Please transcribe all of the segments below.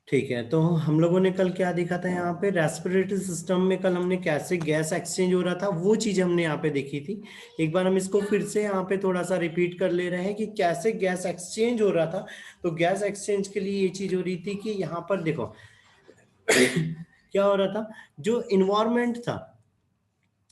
ठीक है, तो हम लोगों ने कल क्या देखा था यहाँ पे, रेस्पिरेटरी सिस्टम में कल हमने कैसे गैस एक्सचेंज हो रहा था वो चीज हमने यहाँ पे देखी थी। एक बार हम इसको फिर से यहाँ पे थोड़ा सा रिपीट कर ले रहे हैं कि कैसे गैस एक्सचेंज हो रहा था। तो गैस एक्सचेंज के लिए ये चीज हो रही थी कि यहाँ पर देखो क्या हो रहा था, जो इन्वायरमेंट था,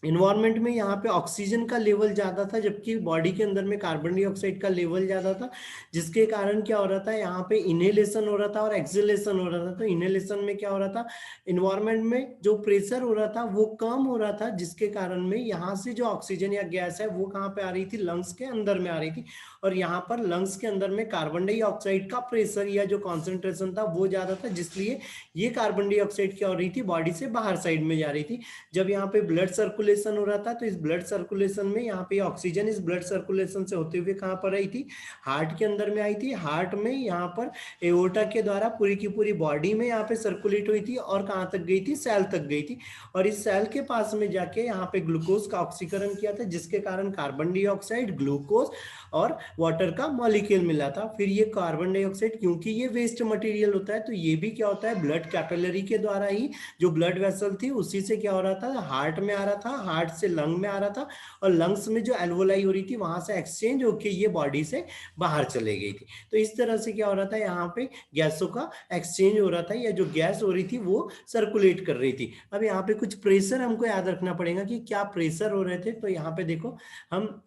इन्वायरमेंट में यहाँ पे ऑक्सीजन का लेवल ज्यादा था जबकि बॉडी के अंदर में कार्बन डाइऑक्साइड का लेवल ज्यादा था। जिसके कारण क्या हो रहा था, यहाँ पे इनहेलेशन हो रहा था और एक्सहेलेशन हो रहा था। तो इनहेलेशन में क्या हो रहा था, इन्वायरमेंट में जो प्रेशर हो रहा था वो कम हो रहा था, जिसके कारण में यहाँ से जो ऑक्सीजन या गैस है वो कहाँ पे आ रही थी, लंग्स के अंदर में आ रही थी। और यहाँ पर लंग्स के अंदर में कार्बन डाइऑक्साइड का प्रेशर या जो कॉन्सेंट्रेशन था वो ज्यादा था, जिसलिए ये कार्बन डाइऑक्साइड क्या हो रही थी, बॉडी से बाहर साइड में जा रही थी। जब यहाँ पे ब्लड सर्कुलेशन हो रहा था तो इस ब्लड सर्कुलेशन में यहाँ पे ऑक्सीजन इस ब्लड सर्कुलेशन से होते हुए कहाँ पर आई थी, हार्ट के अंदर में आई थी। हार्ट में यहाँ पर एओर्टा के द्वारा पूरी की पूरी बॉडी में यहाँ पे सर्कुलेट हुई थी और कहाँ तक गई थी, सेल तक गई थी। और इस सेल के पास में जाके यहाँ पे ग्लूकोज का ऑक्सीकरण किया था, जिसके कारण कार्बन डाइऑक्साइड, ग्लूकोज और वाटर का मॉलिक्यूल मिला था। फिर ये कार्बन डाइऑक्साइड, क्योंकि ये वेस्ट मटेरियल होता है, तो ये भी क्या होता है, ब्लड कैपिलरी के द्वारा ही, जो ब्लड वेसल थी उसी से क्या हो रहा था, हार्ट में आ रहा था, हार्ट से लंग में आ रहा था, और लंग्स में जो एल्वोलाई हो रही थी वहां से एक्सचेंज होके ये बॉडी से बाहर चले गई थी। तो इस तरह से क्या हो रहा था, यहाँ पे गैसों का एक्सचेंज हो रहा था, या जो गैस हो रही थी वो सर्कुलेट कर रही थी। अब यहाँ पे कुछ प्रेशर हमको याद रखना पड़ेगा कि क्या प्रेशर हो रहे थे। तो यहाँ पे देखो, हम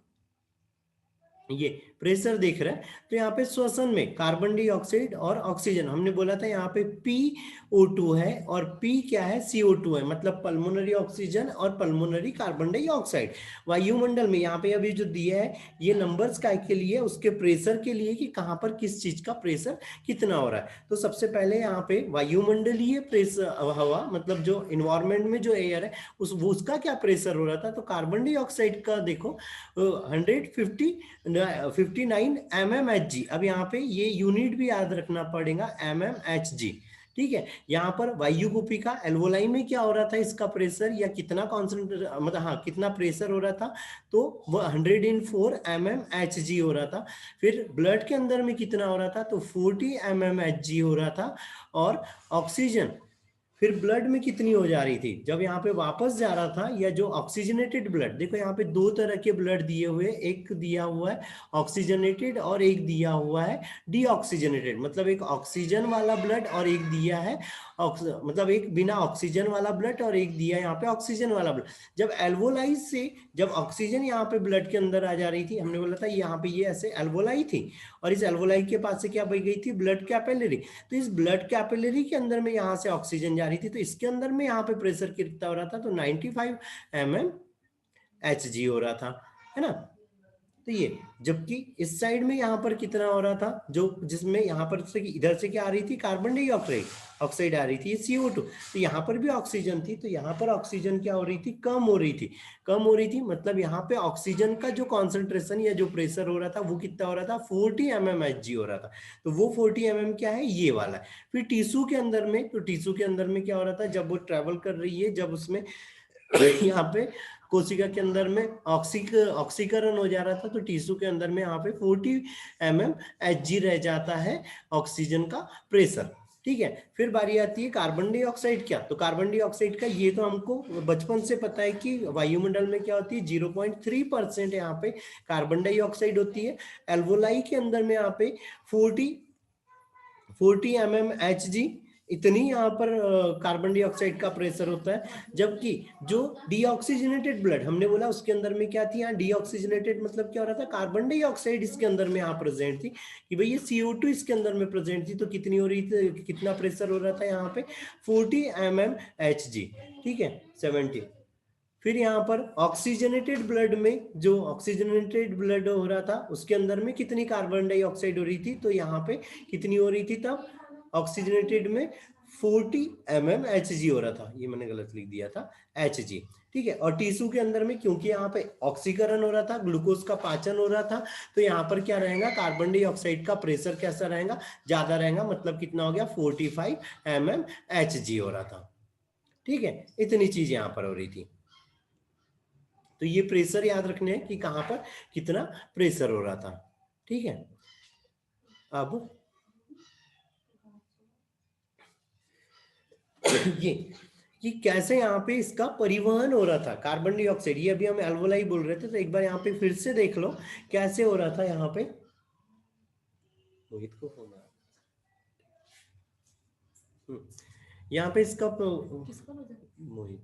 ये प्रेशर देख रहे हैं। तो यहाँ पे श्वसन में कार्बन डाइऑक्साइड और ऑक्सीजन, हमने बोला था यहाँ पे PO2 है और P क्या है, CO2 है, मतलब पल्मोनरी ऑक्सीजन और पल्मोनरी कार्बन डाइऑक्साइड। वायुमंडल में यहाँ पे अभी जो दिया है ये नंबर्स काय के लिए, उसके प्रेशर के लिए कि कहाँ पर किस चीज का प्रेशर कितना हो रहा है। तो सबसे पहले यहाँ पे वायुमंडलीय प्रेशर, हवा मतलब जो इन्वायरमेंट में जो एयर है उसका क्या प्रेशर हो रहा था। तो कार्बन डाइऑक्साइड का देखो 159 mmHg। अब यहाँ पे ये यूनिट भी याद रखना पड़ेगा, mmHg। ठीक है, यहाँ पर वायुकुपी का एल्वोलाई में क्या हो रहा था, इसका प्रेशर या कितना कॉन्सेंट्रेट, मतलब हाँ कितना प्रेशर हो रहा था, तो वह 104 mmHg हो रहा था। फिर ब्लड के अंदर में कितना हो रहा था, तो 40 mmHg हो रहा था। और ऑक्सीजन फिर ब्लड में कितनी हो जा रही थी, जब यहाँ पे वापस जा रहा था, या जो ऑक्सीजनेटेड ब्लड, देखो यहाँ पे दो तरह के ब्लड दिए हुए, एक दिया हुआ है ऑक्सीजनेटेड और एक दिया हुआ है डीऑक्सीजनेटेड, मतलब एक ऑक्सीजन वाला ब्लड और एक दिया है मतलब एक बिना ऑक्सीजन वाला ब्लड और एक दिया यहाँ पे ऑक्सीजन वाला ब्लड। जब एल्वोलाइज से जब ऑक्सीजन यहाँ पे ब्लड के अंदर आ जा रही थी, हमने बोला था यहाँ पे ये ऐसे एल्वोलाई थी, और इस एल्वोलाई के पास से क्या बह गई थी, ब्लड कैपिलरी। तो इस ब्लड कैपिलरी के अंदर में यहाँ से ऑक्सीजन जा रही थी, तो इसके अंदर में यहाँ पे प्रेशर कितना हो रहा था, तो 95 mmHg हो रहा था, है ना। तो ये, जबकि इस साइड में यहाँ पर कितना हो रहा था, जो जिसमें यहाँ पर से इधर से क्या आ रही थी, कार्बन डाइऑक्साइड ऑक्साइड आ रही थी, ये CO2। तो यहाँ पर भी ऑक्सीजन थी, तो यहाँ पर ऑक्सीजन क्या हो रही थी, कम हो रही थी। कम हो रही थी मतलब यहाँ पे ऑक्सीजन का जो कॉन्सेंट्रेशन या जो प्रेशर हो रहा था वो कितना हो रहा था, 40 mmHg हो रहा था। तो वो 40 क्या है, ये वाला है। फिर टिश्यू के अंदर में, तो टिश्यू के अंदर में क्या हो रहा था, जब वो ट्रेवल कर रही है, जब उसमें यहाँ पे कोशिका के अंदर में ऑक्सीकरण हो जा रहा था, तो टिश्यू के अंदर में यहाँ पे 40 mmHg रह जाता है ऑक्सीजन का प्रेशर। ठीक है, फिर बारी आती है कार्बन डाइऑक्साइड। क्या, तो कार्बन डाइऑक्साइड का ये तो हमको बचपन से पता है कि वायुमंडल में क्या होती है, 0.3% यहाँ पे कार्बन डाइऑक्साइड होती है। एल्वोलाई के अंदर में यहाँ पे 40 mmHg इतनी यहाँ पर कार्बन डाइऑक्साइड का प्रेशर होता है। जबकि जो डीऑक्सीजनेटेड ब्लड हमने बोला उसके अंदर में क्या थी, यहाँ डीऑक्सीजनेटेड मतलब क्या हो रहा था, कार्बन डाइऑक्साइड इसके अंदर में यहाँ प्रेजेंट थी, कि भाई ये CO2 इसके अंदर में प्रेजेंट थी। तो कितनी हो रही थी, कितना प्रेशर हो रहा था यहाँ पे, 40 mmHg। ठीक है, 70। फिर यहाँ पर ऑक्सीजनेटेड ब्लड में, जो ऑक्सीजनेटेड ब्लड हो रहा था उसके अंदर में कितनी कार्बन डाइऑक्साइड हो रही थी, तो यहाँ पे कितनी हो रही थी तब ऑक्सीजनेटेड में, 40 mmHg हो रहा था, ये मैंने गलत लिख दिया था, Hg। ठीक है, और टिश्यू के अंदर में क्योंकि यहाँ पे ऑक्सीकरण हो रहा था, ग्लूकोज का पाचन हो रहा था, तो यहाँ पर क्या रहेगा, कार्बन डाइऑक्साइड का प्रेशर कैसा रहेगा, ज्यादा रहेगा, मतलब कितना हो गया, 45 mmHg हो रहा था। ठीक है, इतनी चीज यहाँ पर हो रही थी। तो ये प्रेशर याद रखने हैं कि कहां पर कितना प्रेशर हो रहा था। ठीक है, अब ये कैसे यहाँ पे इसका परिवहन हो रहा था कार्बन डाइऑक्साइड, ये अभी हम एल्वोलाई बोल रहे थे, तो एक बार यहाँ पे फिर से देख लो कैसे हो रहा था यहाँ पे। मोहित को फोन आ यहाँ पे इसका मोहित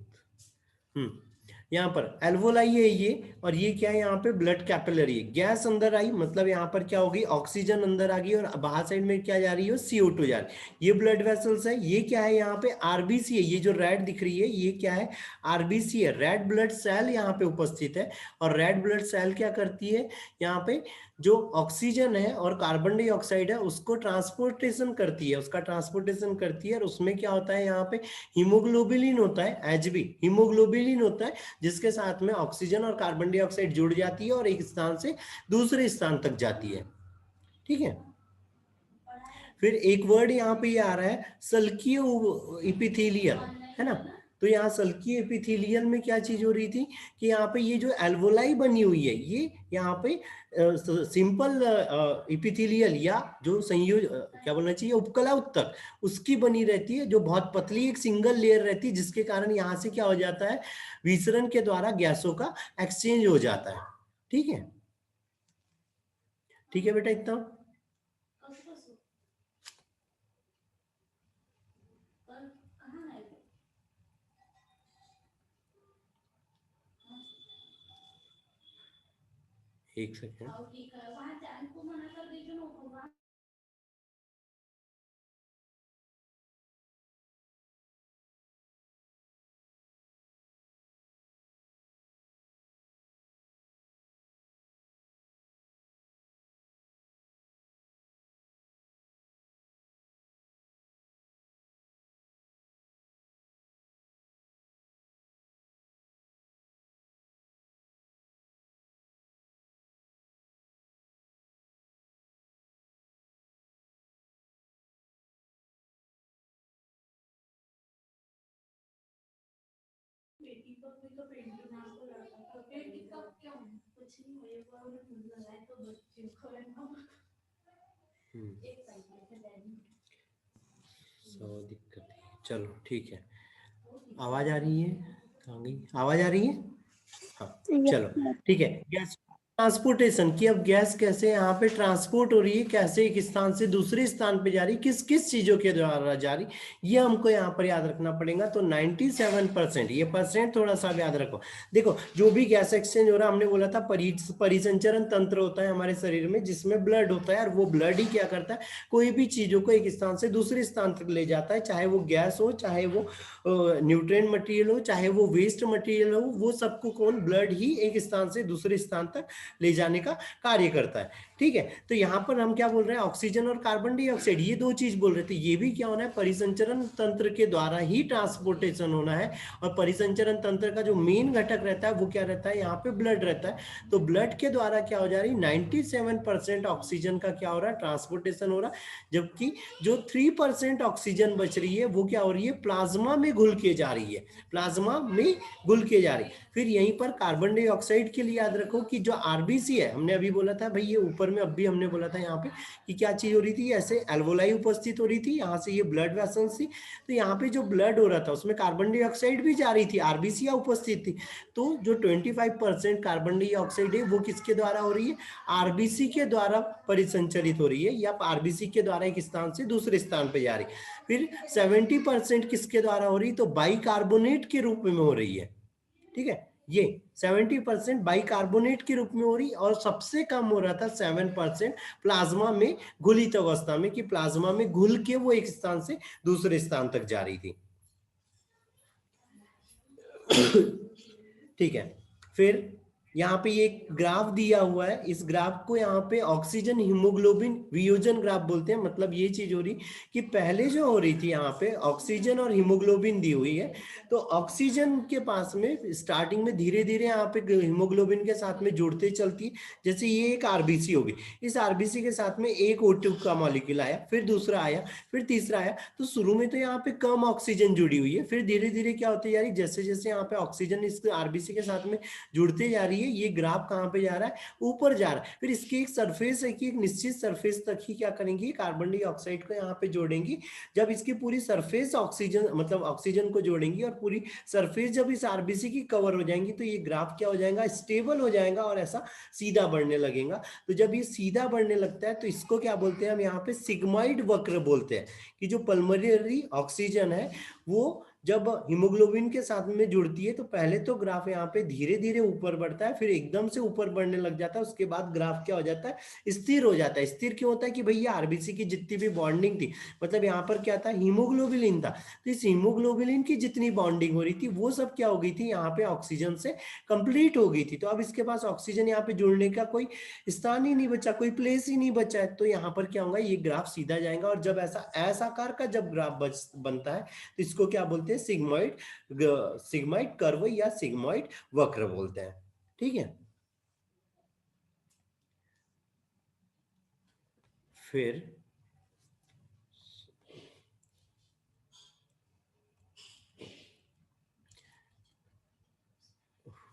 यहाँ पर एल्वोलाई है ये, और ये क्या है यहाँ पे ब्लड कैपिलरी है। गैस अंदर आई मतलब यहाँ पर क्या होगी, ऑक्सीजन अंदर आ गई और बाहर साइड में क्या जा रही है, CO2 जा रही है। ये ब्लड वेसल्स है। ये क्या है यहाँ पे आरबीसी है, ये जो रेड दिख रही है ये क्या है, आरबीसी है, रेड ब्लड सेल यहाँ पे उपस्थित है। और रेड ब्लड सेल क्या करती है, यहाँ पे जो ऑक्सीजन है और कार्बन डाइऑक्साइड है उसको ट्रांसपोर्टेशन करती है, उसका ट्रांसपोर्टेशन करती है। और उसमें क्या होता है यहाँ पे हीमोग्लोबिन होता है, Hb हीमोग्लोबिन होता है, जिसके साथ में ऑक्सीजन और कार्बन डाइऑक्साइड जुड़ जाती है और एक स्थान से दूसरे स्थान तक जाती है। ठीक है, फिर एक वर्ड यहाँ पे ये आ रहा है सल्कीय इपिथेलियल, है ना। तो यहाँ सल्कीय एपिथेलियल में क्या चीज हो रही थी कि यहाँ पे ये जो एल्वोलाई बनी हुई है ये यहाँ पे सिंपल इपिथेलियल या जो संयोज क्या बोलना चाहिए उपकला उत्तक उसकी बनी रहती है, जो बहुत पतली एक सिंगल लेयर रहती है, जिसके कारण यहाँ से क्या हो जाता है, विसरण के द्वारा गैसों का एक्सचेंज हो जाता है। ठीक है, ठीक है बेटा इतना। एक सेकेंड, दिक्कत है, चलो ठीक है। आवाज आ रही है, कहाँ गई आवाज, आ रही है, हाँ चलो ठीक है। गैस ट्रांसपोर्टेशन की, अब गैस कैसे यहाँ पे ट्रांसपोर्ट हो रही है, कैसे एक स्थान से दूसरे स्थान पे जा रही, किस किस चीजों के द्वारा जा रही, ये हमको यहाँ पर याद रखना पड़ेगा। तो 97%, ये परसेंट थोड़ा सा याद रखो। देखो जो भी गैस एक्सचेंज हो रहा है, हमने बोला था परिसंचरण तंत्र होता है हमारे शरीर में जिसमें ब्लड होता है, और वो ब्लड ही क्या करता है, कोई भी चीजों को एक स्थान से दूसरे स्थान तक ले जाता है, चाहे वो गैस हो, चाहे वो न्यूट्रिएंट मटेरियल हो, चाहे वो वेस्ट मटेरियल हो, वो सबको कौन, ब्लड ही एक स्थान से दूसरे स्थान तक ले जाने का कार्य करता है। ठीक है, तो यहाँ पर हम क्या बोल रहे हैं, ऑक्सीजन और कार्बन डाइऑक्साइड, ये दो चीज बोल रहे थे, ये भी क्या होना है, परिसंचरण तंत्र के द्वारा ही ट्रांसपोर्टेशन होना है। और परिसंचरण तंत्र का जो मेन घटक रहता है वो क्या रहता है, यहाँ पे ब्लड रहता है। तो ब्लड के द्वारा क्या हो जा रही, 97% ऑक्सीजन का क्या हो रहा है, ट्रांसपोर्टेशन हो रहा है। जबकि जो 3% ऑक्सीजन बच रही है वो क्या हो रही है, प्लाज्मा में घुल के जा रही है, प्लाज्मा में घुल के जा रही है। फिर यहीं पर कार्बन डाइऑक्साइड के लिए याद रखो कि जो आरबीसी है, हमने अभी बोला था भाई, ये ऊपर में अभी हमने बोला था यहाँ पे कि क्या चीज हो रही थी, ऐसे एल्वोलाई उपस्थित हो रही थी, यहाँ से ये ब्लड वेसल्स थी। तो यहाँ पे जो ब्लड हो रहा था उसमें कार्बन डाइऑक्साइड भी जा रही थी, आरबीसी उपस्थित थी। तो जो 25% कार्बन डाइऑक्साइड है वो किसके द्वारा हो रही है, आरबीसी के द्वारा परिसंचरित हो रही है, या आरबीसी के द्वारा एक स्थान से दूसरे स्थान पे जा रही है। फिर 70% किसके द्वारा हो रही, तो बाइकार्बोनेट के रूप में हो रही है। ठीक है, ये 70% बाइकार्बोनेट के रूप में हो रही, और सबसे कम हो रहा था 7% प्लाज्मा में घुलित अवस्था में, कि प्लाज्मा में घुल के वो एक स्थान से दूसरे स्थान तक जा रही थी। ठीक है, फिर यहाँ पे ये ग्राफ दिया हुआ है, इस ग्राफ को यहाँ पे ऑक्सीजन हीमोग्लोबिन वियोजन ग्राफ बोलते हैं। मतलब ये चीज हो रही कि पहले जो हो रही थी यहाँ पे ऑक्सीजन और हीमोग्लोबिन दी हुई है, तो ऑक्सीजन के पास में स्टार्टिंग में धीरे धीरे यहाँ पे हीमोग्लोबिन के साथ में जुड़ते चलती, जैसे ये एक आरबीसी होगी, इस आरबीसी के साथ में एक O2 का मॉलिक्यूल आया, फिर दूसरा आया, फिर तीसरा आया। तो शुरू में तो यहाँ पे कम ऑक्सीजन जुड़ी हुई है, फिर धीरे धीरे क्या होती जा रही, जैसे जैसे यहाँ पे ऑक्सीजन इस आरबीसी के साथ में जुड़ते जा रही है, है, ये ग्राफ कहाँ पे जा रहा है, ऊपर जा रहा है। फिर इसकी एक सरफेस है कि एक निश्चित सरफेस तक ही क्या करेंगे, कार्बन डाइऑक्साइड को यहाँ पे जोड़ेंगी। जब इसकी पूरी सरफेस ऑक्सीजन मतलब ऑक्सीजन को जोड़ेंगी और पूरी सरफेस जब इस आरबीसी की कवर हो जाएंगी तो ये ग्राफ क्या हो जाएगा, स्टेबल हो जाएगा और ऐसा सीधा बढ़ने लगेगा। तो जब ये सीधा बढ़ने लगता है तो इसको क्या बोलते हैं हम यहाँ पे सिग्मॉइड वक्र बोलते हैं, कि जो पल्मोनरी ऑक्सीजन है वो जब हीमोग्लोबिन के साथ में जुड़ती है तो पहले तो ग्राफ यहाँ पे धीरे धीरे ऊपर बढ़ता है, फिर एकदम से ऊपर बढ़ने लग जाता है, उसके बाद ग्राफ क्या हो जाता है, स्थिर हो जाता है। स्थिर क्यों होता है कि भैया आरबीसी की जितनी भी बॉन्डिंग थी, मतलब यहाँ पर क्या था, हीमोग्लोबिन था, तो इस हीमोग्लोबिन की जितनी बॉन्डिंग हो रही थी वो सब क्या हो गई थी, यहाँ पे ऑक्सीजन से कंप्लीट हो गई थी। तो अब इसके पास ऑक्सीजन यहाँ पे जुड़ने का कोई स्थान ही नहीं बचा, कोई प्लेस ही नहीं बचा है। तो यहाँ पर क्या होगा, ये ग्राफ सीधा जाएगा, और जब ऐसा एस आकार का जब ग्राफ बनता है तो इसको क्या बोलते हैं, सिग्मॉइड कर्व या सिग्मॉइड वक्र बोलते हैं। ठीक है, फिर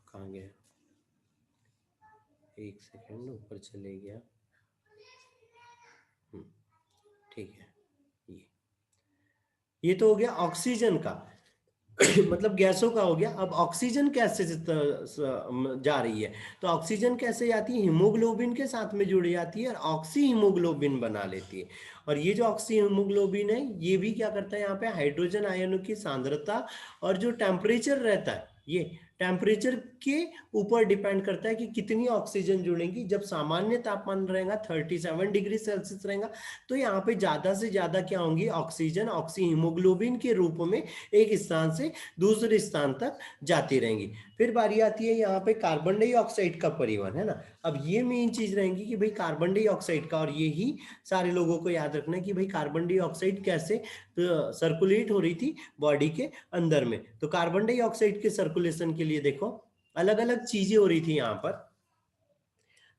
कहाँ गया, एक सेकंड, ऊपर चले गया। ठीक है, ये तो हो गया ऑक्सीजन का मतलब गैसों का हो गया। अब ऑक्सीजन कैसे जा रही है, तो ऑक्सीजन कैसे जाती है, हीमोग्लोबिन के साथ में जुड़ जाती है और ऑक्सी हीमोग्लोबिन बना लेती है। और ये जो ऑक्सी हीमोग्लोबिन है ये भी क्या करता है, यहाँ पे हाइड्रोजन आयनों की सांद्रता और जो टेम्परेचर रहता है, ये टेम्परेचर के ऊपर डिपेंड करता है कि कितनी ऑक्सीजन जुड़ेंगी। जब सामान्य तापमान रहेगा 37 डिग्री सेल्सियस रहेगा तो यहाँ पे ज्यादा से ज्यादा क्या होंगी, ऑक्सीजन ऑक्सी हीमोग्लोबिन के रूप में एक स्थान से दूसरे स्थान तक जाती रहेंगी। फिर बारी आती है यहाँ पे कार्बन डाइऑक्साइड का परिवहन, है ना। अब ये मेन चीज रहेंगी कि भाई कार्बन डाइऑक्साइड का, और ये ही सारे लोगों को याद रखना है कि भाई कार्बन डाइऑक्साइड कैसे सर्कुलेट हो रही थी बॉडी के अंदर में। तो कार्बन डाइऑक्साइड के सर्कुलेशन के लिए देखो अलग अलग चीजें हो रही थी यहाँ पर।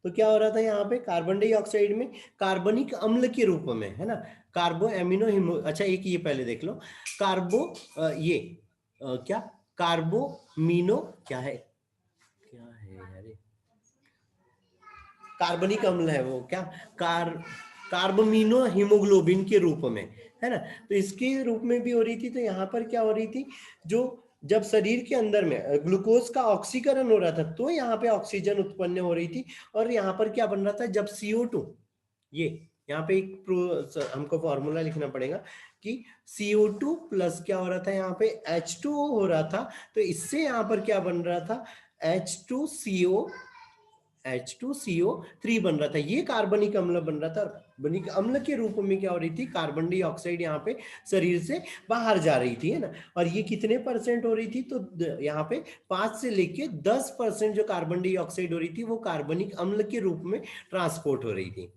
तो क्या हो रहा था यहाँ पे, कार्बन डाइऑक्साइड में कार्बनिक अम्ल के रूप में, है ना, कार्बो एमिनो हिमो, अच्छा एक ये पहले देख लो, कार्बो ये क्या कार्बोमिनो क्या है, क्या है यार, कार्बनिक अम्ल है वो, क्या कार्बोमिनो हीमोग्लोबिन के रूप में, है ना। तो इसके रूप में भी हो रही थी। तो यहाँ पर क्या हो रही थी, जो जब शरीर के अंदर में ग्लूकोज का ऑक्सीकरण हो रहा था तो यहाँ पे ऑक्सीजन उत्पन्न हो रही थी। और यहाँ पर क्या बन रहा था, जब CO2, ये यहाँ पे एक हमको फॉर्मूला लिखना पड़ेगा कि CO2 प्लस क्या हो रहा था, यहाँ पे H2O हो रहा था। तो इससे यहाँ पर क्या बन रहा था, H2CO3 बन रहा था, ये कार्बनिक अम्ल बन रहा था। कार्बनिक अम्ल के रूप में क्या हो रही थी, कार्बन डाइऑक्साइड यहाँ पे शरीर से बाहर जा रही थी, है ना। और ये कितने परसेंट हो रही थी, तो यहाँ पे 5 से लेके 10% जो कार्बन डाइऑक्साइड हो रही थी वो कार्बनिक अम्ल के रूप में ट्रांसपोर्ट हो रही थी।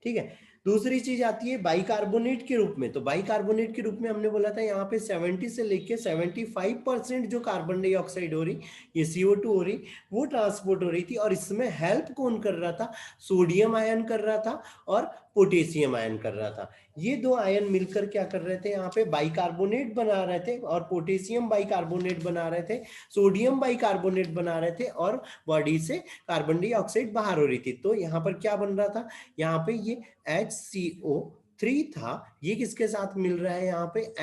ठीक है, दूसरी चीज आती है बाइकार्बोनेट के रूप में। तो बाइकार्बोनेट के रूप में हमने बोला था यहाँ पे 70 से लेके 75% जो कार्बन डाइऑक्साइड हो रही, ये CO2 हो रही, वो ट्रांसपोर्ट हो रही थी। और इसमें हेल्प कौन कर रहा था, सोडियम आयन कर रहा था और पोटेशियम आयन कर रहा था। ये दो आयन मिलकर क्या कर रहे थे, यहाँ पे बाइकार्बोनेट बना रहे थे, और पोटेशियम बाइकार्बोनेट बना रहे थे, सोडियम बाइकार्बोनेट बना रहे थे, और बॉडी से कार्बन डाइऑक्साइड बाहर हो रही थी। तो यहाँ पर क्या बन रहा था, यहाँ पे ये HCO3 था, ये किसके साथ मिल रहा है, यहाँ पे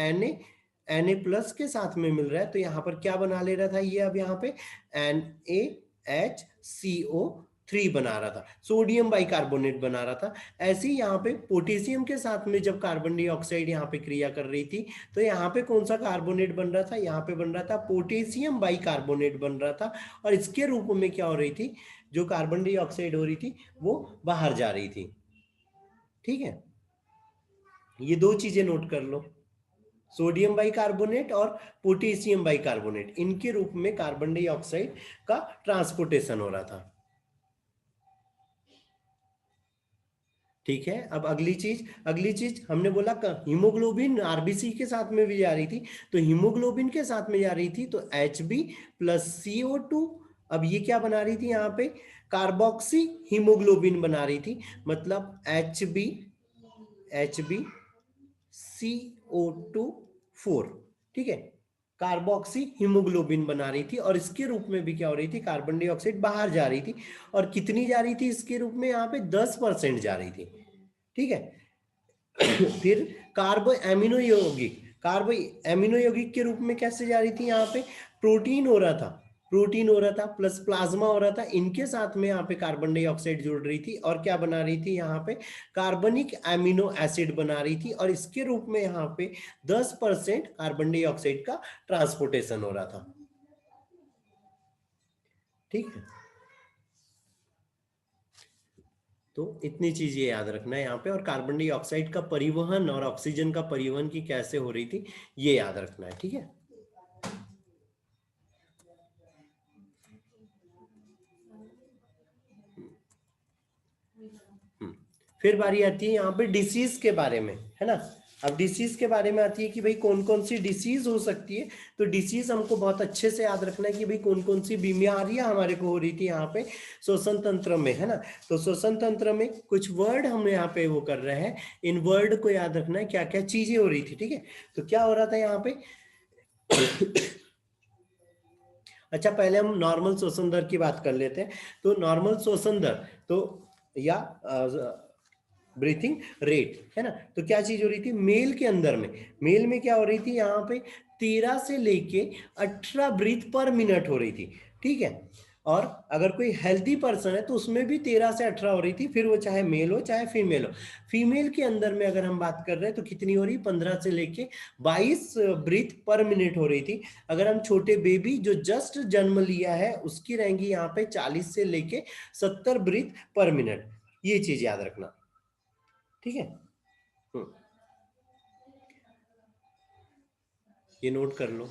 Na+ के साथ में मिल रहा है। तो यहाँ पर क्या बना ले रहा था ये, अब यहाँ पे NaHCO3 बना रहा था, सोडियम बाइकार्बोनेट बना रहा था। ऐसे ही यहाँ पे पोटेशियम के साथ में जब कार्बन डाइऑक्साइड यहाँ पे क्रिया कर रही थी तो यहाँ पे कौन सा कार्बोनेट बन रहा था, यहाँ पे बन रहा था पोटेशियम बाइकार्बोनेट बन रहा था। और इसके रूप में क्या हो रही थी, जो कार्बन डाइऑक्साइड हो रही थी वो बाहर जा रही थी। ठीक है, ये दो चीजें नोट कर लो, सोडियम बाइकार्बोनेट और पोटेशियम बाइकार्बोनेट, इनके रूप में कार्बन डाइऑक्साइड का ट्रांसपोर्टेशन हो रहा था। ठीक है, अब अगली चीज हमने बोला हीमोग्लोबिन आरबीसी के साथ में भी जा रही थी। तो हीमोग्लोबिन के साथ में जा रही थी तो Hb+CO2, अब ये क्या बना रही थी, यहाँ पे कार्बोक्सी हीमोग्लोबिन बना रही थी, मतलब HbCO2 4। ठीक है, कार्बोक्सी हीमोग्लोबिन बना रही थी, और इसके रूप में भी क्या हो रही थी, कार्बन डाइऑक्साइड बाहर जा रही थी। और कितनी जा रही थी इसके रूप में, यहाँ पे 10% जा रही थी, ठीक है। फिर कार्बो एमिनो यौगिक, कार्बो एमिनो यौगिक के रूप में कैसे जा रही थी, यहाँ पे प्रोटीन हो रहा था, प्रोटीन हो रहा था प्लस प्लाज्मा हो रहा था, इनके साथ में यहाँ पे कार्बन डाइऑक्साइड जुड़ रही थी, और क्या बना रही थी, यहाँ पे कार्बनिक एमिनो एसिड बना रही थी, और इसके रूप में यहाँ पे 10% कार्बन डाइऑक्साइड का ट्रांसपोर्टेशन हो रहा था, ठीक है। तो इतनी चीजें याद रखना है यहाँ पे, और कार्बन डाइऑक्साइड का परिवहन और ऑक्सीजन का परिवहन की कैसे हो रही थी, ये याद रखना है, ठीक है। फिर बारी आती है यहाँ पे डिसीज के बारे में, है ना। अब डिसीज के बारे में आती है कि भाई कौन कौन सी डिसीज हो सकती है। तो डिसीज हमको बहुत अच्छे से याद रखना है कि भाई कौन कौन सी बीमारियां हमारे को हो रही थी यहाँ पे श्वसन तंत्र में, है ना। तो श्वसन तंत्र में कुछ वर्ड हम यहाँ पे वो कर रहे हैं, इन वर्ड को याद रखना है क्या क्या चीजें हो रही थी, ठीक है। तो क्या हो रहा था यहाँ पे अच्छा, पहले हम नॉर्मल श्वसन दर की बात कर लेते हैं। तो नॉर्मल श्वसन दर, तो या ब्रीथिंग रेट, है ना। तो क्या चीज हो रही थी मेल के अंदर में, मेल में क्या हो रही थी यहाँ पे 13 से लेके 18 ब्रीथ पर मिनट हो रही थी, ठीक है। और अगर कोई हेल्दी पर्सन है तो उसमें भी 13 से 18 हो रही थी, फिर वो चाहे मेल हो चाहे फीमेल हो। फीमेल के अंदर में अगर हम बात कर रहे हैं तो कितनी हो रही, 15 से लेके 22 ब्रीथ पर मिनट हो रही थी। अगर हम छोटे बेबी जो जस्ट जन्म लिया है उसकी रहेंगी यहाँ पे 40 से लेके 70 ब्रीथ पर मिनट, ये चीज याद रखना, ठीक है। ये नोट कर लो।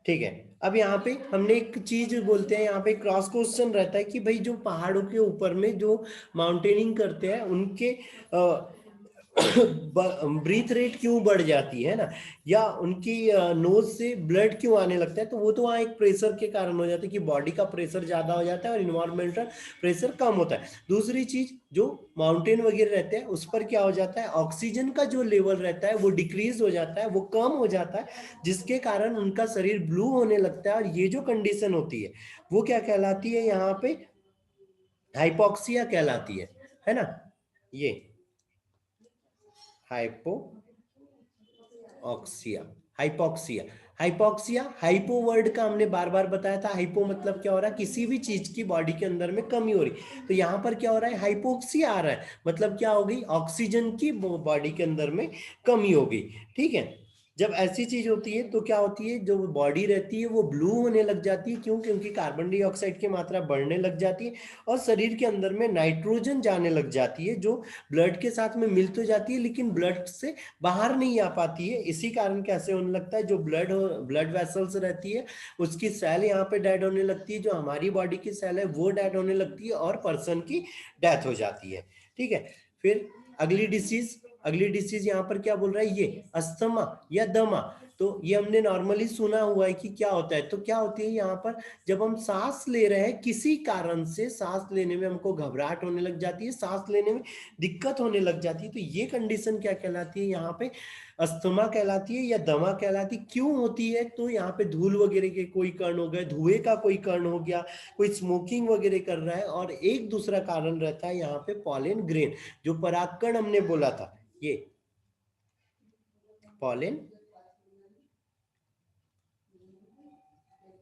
ठीक है। अब यहाँ पे हमने एक चीज बोलते हैं, यहाँ पे क्रॉस क्वेश्चन रहता है कि भाई जो पहाड़ों के ऊपर में जो माउंटेनिंग करते हैं उनके ब्रीथ रेट क्यों बढ़ जाती है ना, या उनकी नोज से ब्लड क्यों आने लगता है। तो वो तो वहाँ एक प्रेशर के कारण हो जाता है कि बॉडी का प्रेशर ज्यादा हो जाता है और इन्वायरमेंटल प्रेशर कम होता है। दूसरी चीज, जो माउंटेन वगैरह रहते हैं उस पर क्या हो जाता है, ऑक्सीजन का जो लेवल रहता है वो डिक्रीज हो जाता है, वो कम हो जाता है, जिसके कारण उनका शरीर ब्लू होने लगता है। और ये जो कंडीशन होती है वो क्या कहलाती है, यहाँ पे हाइपोक्सिया कहलाती है ना। ये hypoxia, hypoxia, hypoxia, hypo word का हमने बार बार बताया था। हाइपो मतलब क्या हो रहा है, किसी भी चीज की बॉडी के अंदर में कमी हो रही। तो यहाँ पर क्या हो रहा है, हाइपोक्सिया आ रहा है, मतलब क्या हो गई, ऑक्सीजन की बॉडी के अंदर में कमी हो गई, ठीक है। जब ऐसी चीज होती है तो क्या होती है, जो बॉडी रहती है वो ब्लू होने लग जाती है, क्यों, क्योंकि कार्बन डाइऑक्साइड की मात्रा बढ़ने लग जाती है और शरीर के अंदर में नाइट्रोजन जाने लग जाती है, जो ब्लड के साथ में मिल तो जाती है लेकिन ब्लड से बाहर नहीं आ पाती है। इसी कारण कैसे होने लगता है, जो ब्लड वेसल्स रहती है उसकी सेल यहाँ पे डेड होने लगती है, जो हमारी बॉडी की सेल है वो डेड होने लगती है और पर्सन की डेथ हो जाती है, ठीक है। फिर अगली डिसीज, अगली डिसीज यहाँ पर क्या बोल रहा है, ये अस्थमा या दमा। तो ये हमने नॉर्मली सुना हुआ है कि क्या होता है। तो क्या होती है यहाँ पर, जब हम सांस ले रहे हैं किसी कारण से सांस लेने में हमको घबराहट होने लग जाती है, सांस लेने में दिक्कत होने लग जाती है, तो ये कंडीशन क्या कहलाती है, यहाँ पे अस्थमा कहलाती है या दमा कहलाती है। क्यों होती है, तो यहाँ पे धूल वगैरह के कोई कण हो गए, धुएं का कोई कण हो गया, कोई स्मोकिंग वगैरह कर रहा है, और एक दूसरा कारण रहता है यहाँ पे पॉलन ग्रेन, जो परागकण हमने बोला था, ये पॉलन,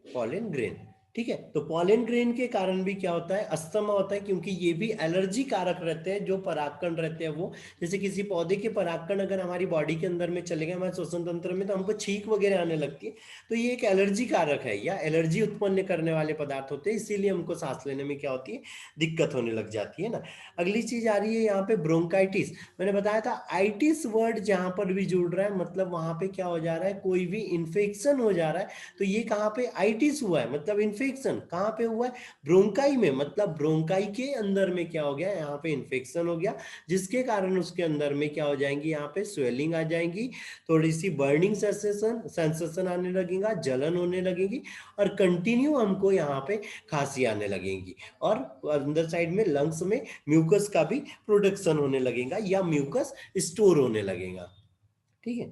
पॉलन ग्रेन, ठीक है। तो पॉलन ग्रेन के कारण भी क्या होता है, अस्थमा होता है, क्योंकि ये भी एलर्जी कारक रहते हैं। जो परागकण रहते हैं वो, जैसे किसी पौधे के परागकण अगर हमारी बॉडी के अंदर में चले गए, हमारे श्वसन तंत्र में, तो हमको छींक वगैरह आने लगती है। तो ये एक एलर्जी कारक है या एलर्जी उत्पन्न करने वाले पदार्थ होते हैं, इसीलिए हमको सांस लेने में क्या होती है, दिक्कत होने लग जाती है ना। अगली चीज आ रही है यहाँ पे ब्रोंकाइटिस। मैंने बताया था आइटिस वर्ड जहां पर भी जुड़ रहा है, मतलब वहां पे क्या हो जा रहा है, कोई भी इंफेक्शन हो जा रहा है। तो ये कहाँ पे आइटिस हुआ है, मतलब इन्फेक्शन कहाँ पे हुआ है, ब्रोंकाई में, मतलब ब्रोंकाई के अंदर में क्या हो गया, यहाँ पे इन्फेक्शन हो गया, जिसके कारण उसके अंदर में क्या हो जाएंगी, यहाँ पे स्वेलिंग आ जाएंगी, थोड़ी सी बर्निंग सेंसेशन आने लगेगा, जलन होने लगेगी, और कंटिन्यू हमको यहाँ पे खांसी आने लगेगी, और अंदर साइड में लंग्स में म्यूकस का भी प्रोडक्शन होने लगेगा या म्यूकस स्टोर होने लगेगा, ठीक है।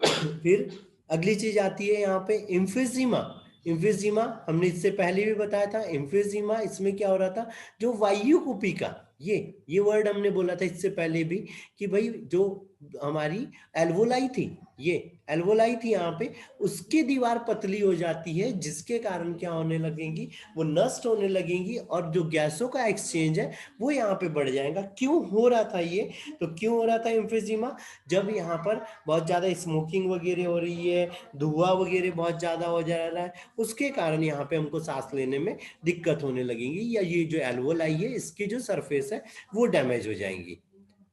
फिर अगली चीज आती है यहाँ पे इम्फिजीमा। इम्फिजीमा हमने इससे पहले भी बताया था। इम्फिजीमा इसमें क्या हो रहा था, जो वायु कुपिका, ये वर्ड हमने बोला था इससे पहले भी कि भाई जो हमारी एल्वोलाई थी, ये एल्वोलाई थी यहाँ पे, उसकी दीवार पतली हो जाती है, जिसके कारण क्या होने लगेंगी, वो नष्ट होने लगेंगी और जो गैसों का एक्सचेंज है वो यहाँ पे बढ़ जाएगा। क्यों हो रहा था ये, तो क्यों हो रहा था एम्फिजीमा, जब यहाँ पर बहुत ज्यादा स्मोकिंग वगैरह हो रही है, धुआं वगैरह बहुत ज्यादा हो जा रहा है, उसके कारण यहाँ पे हमको सांस लेने में दिक्कत होने लगेगी, या ये जो एल्वोलाई है इसकी जो सरफेस है वो डैमेज हो जाएंगी।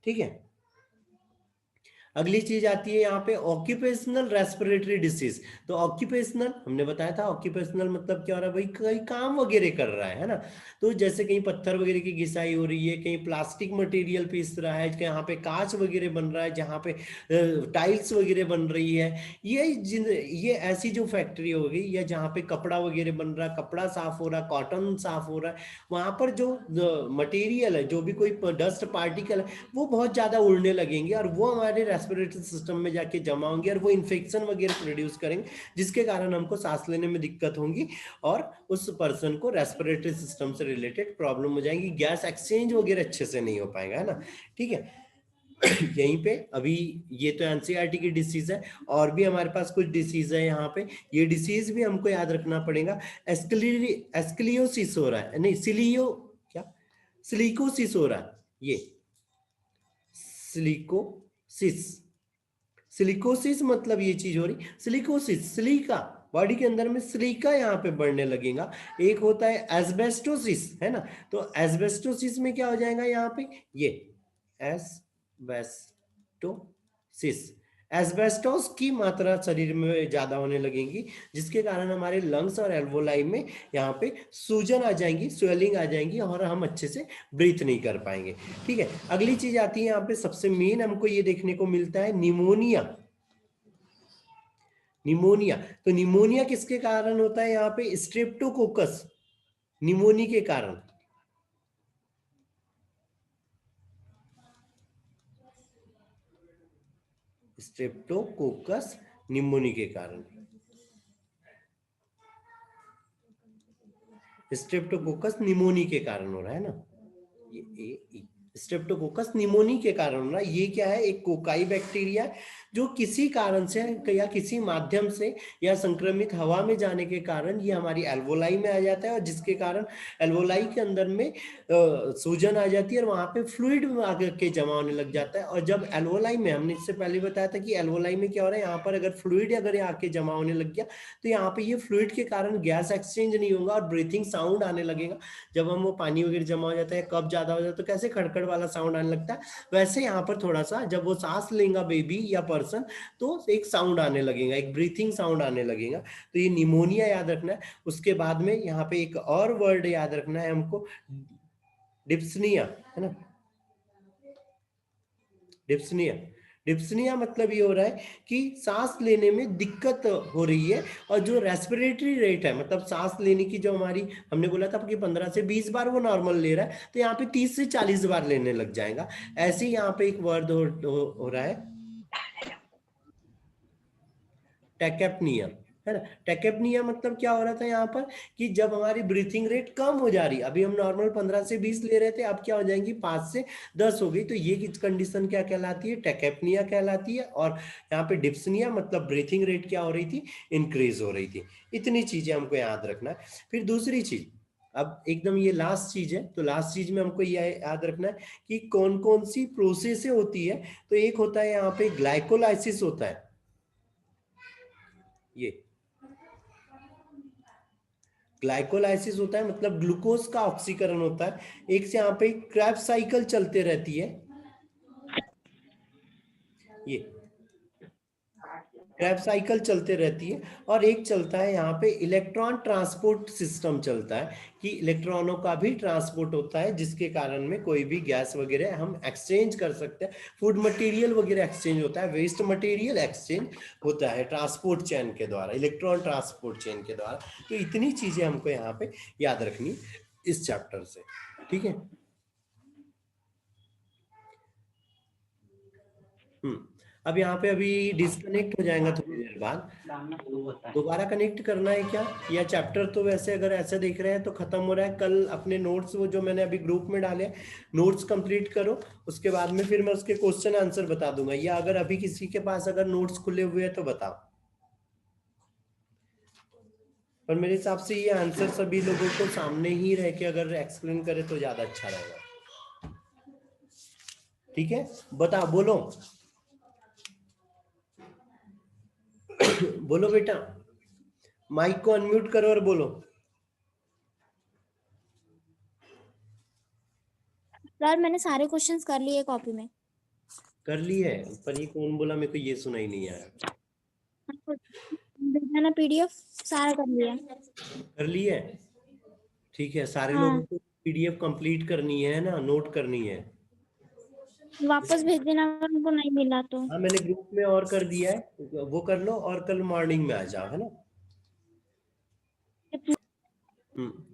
ठीक है। अगली चीज आती है यहाँ पे ऑक्यूपेशनल रेस्पिरेटरी डिसीज। तो ऑक्यूपेशनल हमने बताया था, ऑक्यूपेशनल मतलब क्या हो रहा है भाई, कहीं काम वगैरह कर रहा है ना, तो जैसे कहीं पत्थर वगैरह की घिसाई हो रही है, कहीं प्लास्टिक मटेरियल पीस रहा है, यहाँ पे कांच वगैरह बन रहा है, जहाँ पे टाइल्स वगैरह बन रही है, ये ऐसी जो फैक्ट्री हो गई, या जहाँ पे कपड़ा वगैरह बन रहा है, कपड़ा साफ हो रहा है, कॉटन साफ हो रहा है, वहां पर जो मटेरियल है, जो भी कोई डस्ट पार्टिकल है, वो बहुत ज्यादा उड़ने लगेंगे और वो हमारे रेस्पिरेटरी सिस्टम में जाके जमा होंगे और वो इन्फेक्शन वगैरह प्रोड्यूस करेंगे, जिसके कारण हमको सांस लेने में दिक्कत होगी और उस पर्सन को रेस्पिरेटरी सिस्टम से रिलेटेड प्रॉब्लम हो जाएंगी, गैस एक्सचेंज वगैरह अच्छे से नहीं हो पाएगा, है ना। ठीक है। यहीं पे अभी ये तो एनसीईआरटी की डिसीज है, और भी हमारे पास कुछ डिसीज है यहाँ पे, ये डिसीज भी हमको याद रखना पड़ेगा। एस्क्लियोसिस हो रहा है, नहीं सिलियो, क्या सिलिकोसिस हो रहा है, ये सिलिकोसिस। सिलिकोसिस मतलब ये चीज हो रही, सिलिकोसिस, सिलिका, बॉडी के अंदर में सिलिका यहाँ पे बढ़ने लगेगा। एक होता है एस्बेस्टोसिस, है ना, तो एस्बेस्टोसिस में क्या हो जाएगा यहाँ पे, ये एस्बेस्टोसिस, एस्बेस्टोस की मात्रा शरीर में ज्यादा होने लगेगी, जिसके कारण हमारे लंग्स और एल्वोलाई में यहाँ पे सूजन आ जाएंगी, स्वेलिंग आ जाएंगी और हम अच्छे से ब्रीथ नहीं कर पाएंगे। ठीक है। अगली चीज आती है यहाँ पे, सबसे मेन हमको ये देखने को मिलता है निमोनिया। निमोनिया, तो निमोनिया किसके कारण होता है यहाँ पे, स्ट्रेप्टोकोकस निमोनी के कारण, स्ट्रेप्टोकोकस निमोनी के कारण, स्ट्रेप्टोकोकस निमोनी के कारण हो रहा है ना, ये स्ट्रेप्टोकोकस निमोनी के कारण हो रहा है। ये क्या है, एक कोकाई बैक्टीरिया है, जो किसी कारण से या किसी माध्यम से या संक्रमित हवा में जाने के कारण ये हमारी एल्वोलाई में आ जाता है, और जिसके कारण एल्वोलाई के अंदर में सूजन आ जाती है और वहां पे फ्लूइड में आकर के जमा होने लग जाता है। और जब एल्वोलाई में, हमने इससे पहले बताया था कि एल्वोलाई में क्या हो रहा है, यहाँ पर अगर फ्लूइड अगर आके जमा होने लग गया, तो यहाँ पे ये फ्लूइड के कारण गैस एक्सचेंज नहीं होगा और ब्रीथिंग साउंड आने लगेगा। जब हम वो पानी वगैरह जमा हो जाता है, कब ज्यादा हो जाता है तो कैसे खड़खड़ वाला साउंड आने लगता है, वैसे यहाँ पर थोड़ा सा जब वो सांस लेगा बेबी या पर्सन, तो एक साउंड आने लगेगा, एक ब्रीथिंग साउंड आने लगेगा। तो ये निमोनिया याद रखना है। उसके बाद में यहाँ पे एक और वर्ड याद रखना है हमको, डिप्सनिया, है ना, डिप्सनिया। डिप्सनिया मतलब ये हो रहा है कि सांस लेने में दिक्कत हो रही है, और जो रेस्पिरेटरी रेट है, मतलब सांस लेने की जो हमारी, हमने बोला था कि 15 से 20 बार वो नॉर्मल ले रहा है, तो यहाँ पे 30 से 40 बार लेने लग जाएगा। ऐसे ही यहाँ पे एक वर्ड हो रहा है, टेकेपनिया, है ना। टेकेपनिया मतलब क्या हो रहा था यहाँ पर, कि जब हमारी ब्रीथिंग रेट कम हो जा रही, अभी हम नॉर्मल 15 से 20 ले रहे थे, अब क्या हो जाएंगी 5 से 10 हो गई, तो ये कंडीशन क्या कहलाती है, टेकेपनिया कहलाती है। और यहाँ पे डिप्सनिया मतलब ब्रीथिंग रेट क्या हो रही थी, इंक्रीज हो रही थी। इतनी चीजें हमको याद रखना है। फिर दूसरी चीज, अब एकदम ये लास्ट चीज है, तो लास्ट चीज में हमको ये याद रखना है कि कौन कौन सी प्रोसेस होती है। तो एक होता है यहाँ पे ग्लाइकोलाइसिस होता है, ये ग्लाइकोलाइसिस होता है, मतलब ग्लूकोज का ऑक्सीकरण होता है। एक से यहाँ पे क्रैब्स साइकिल चलते रहती है, ये क्रैब साइकिल चलते रहती है। और एक चलता है यहाँ पे इलेक्ट्रॉन ट्रांसपोर्ट सिस्टम चलता है, कि इलेक्ट्रॉनों का भी ट्रांसपोर्ट होता है, जिसके कारण में कोई भी गैस वगैरह हम एक्सचेंज कर सकते हैं, फूड मटेरियल वगैरह एक्सचेंज होता है, वेस्ट मटेरियल एक्सचेंज होता है ट्रांसपोर्ट चेन के द्वारा, इलेक्ट्रॉन ट्रांसपोर्ट चेन के द्वारा। तो इतनी चीजें हमको यहाँ पे याद रखनी इस चैप्टर से। ठीक है। हम्म। अब यहाँ पे अभी डिस्कनेक्ट हो जाएगा थोड़ी देर बाद, दोबारा कनेक्ट करना है क्या? या चैप्टर तो वैसे अगर ऐसे देख रहे हैं तो खत्म हो रहा है, कल अपने नोट्स वो जो मैंने अभी ग्रुप में डाले नोट्स कंप्लीट करो, उसके बाद में फिर मैं उसके क्वेश्चन आंसर बता दूंगा। या अगर अभी किसी के पास अगर नोट्स खुले हुए हैं तो बताओ। पर मेरे हिसाब से ये आंसर सभी लोगों को सामने ही रह के अगर एक्सप्लेन करे तो ज्यादा अच्छा रहेगा। ठीक है, बता बोलो बोलो बेटा, माइक को अनम्यूट करो और बोलो। सर मैंने सारे क्वेश्चंस कर लिए कॉपी में। कर ली है, पर ये कौन बोला? मेरे को ये सुना ही नहीं आया। मैंने पीडीएफ सारा कर लिया। कर ली है, ठीक है। सारे लोगों हाँ, को पीडीएफ कंप्लीट करनी है ना, नोट करनी है। वापस भेज देना अगर उनको नहीं मिला तो। हाँ मैंने ग्रुप में और कर दिया है, वो कर लो और कल मॉर्निंग में आ जाओ, है ना।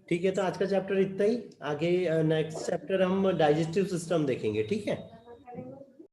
ठीक है, तो आज का चैप्टर इतना ही। आगे नेक्स्ट चैप्टर हम डाइजेस्टिव सिस्टम देखेंगे, ठीक है।